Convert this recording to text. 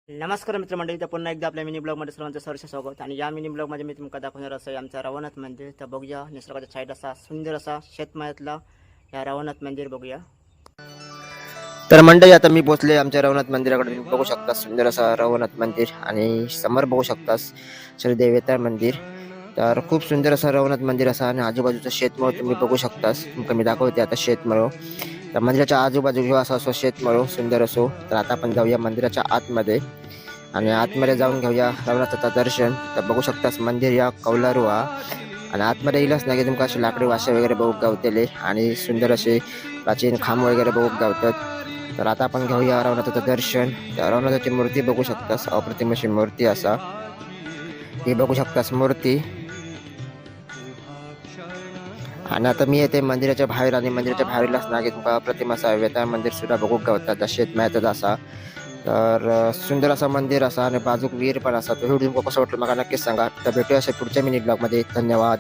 नमस्कार मित्रमंडळी, तर पुन्हा एकदा आपल्या मिनी ब्लॉगमध्ये सर्वांचं सहर्ष स्वागत. आणि या मिनी ब्लॉगमध्ये मी तुम्हाला दाखवणार असं आहे आमचं रवनाथ मंदिर. तर बघूया, निसर्गाच्या छायेत असा सुंदर असा शेतमाळ्यातला या रवनाथ मंदिर बघूया. तर मंडळी, आता मी पोहोचले आमच्या रवनाथ मंदिराकडे. तुम्ही बघू शकता सुंदर असा रवनाथ मंदिर आणि समोर बघू शकता श्री देवेतर मंदिर. तर खूप सुंदर असं रवनाथ मंदिर असा आणि आजूबाजूचं शेतमाळ तुम्ही बघू शकता. तुमका मी दाखवते आता शेतमाळ. तर मंदिराच्या आजूबाजू किंवा असं शेतमाळ सुंदर असो. तर आता आपण जाऊया मंदिराच्या आतमध्ये आणि आतमध्ये जाऊन घेऊया रवनाथाचं दर्शन. तर बघू शकतास मंदिर या कौलारू हा. आणि आतमध्ये येईलच नाही की तुमका अशी लाकडी वाशे वगैरे बघू गावतेले आणि सुंदर असे प्राचीन खांब वगैरे बघू गावतात. तर आता आपण घेऊया रवनाथाचं दर्शन. तर रवनाथाची मूर्ती बघू शकतास, अप्रतिम अशी मूर्ती असा. ही बघू शकतास मूर्ती. आणि आता मी येते मंदिराच्या बाहेर आणि मंदिराच्या बाहेरलाच ना की तुमका अप्रतिम असा वेताळ मंदिर सुद्धा बघू गावतात शेतमाळ्यातच असा. तर सुंदर असा मंदिर असा आणि बाजूक विहीर पण असा. तो व्हिडिओ कसं वाटलं मला नक्कीच सांगा. तर भेटूया अशा पुढच्या मिनी ब्लॉगमध्ये. धन्यवाद.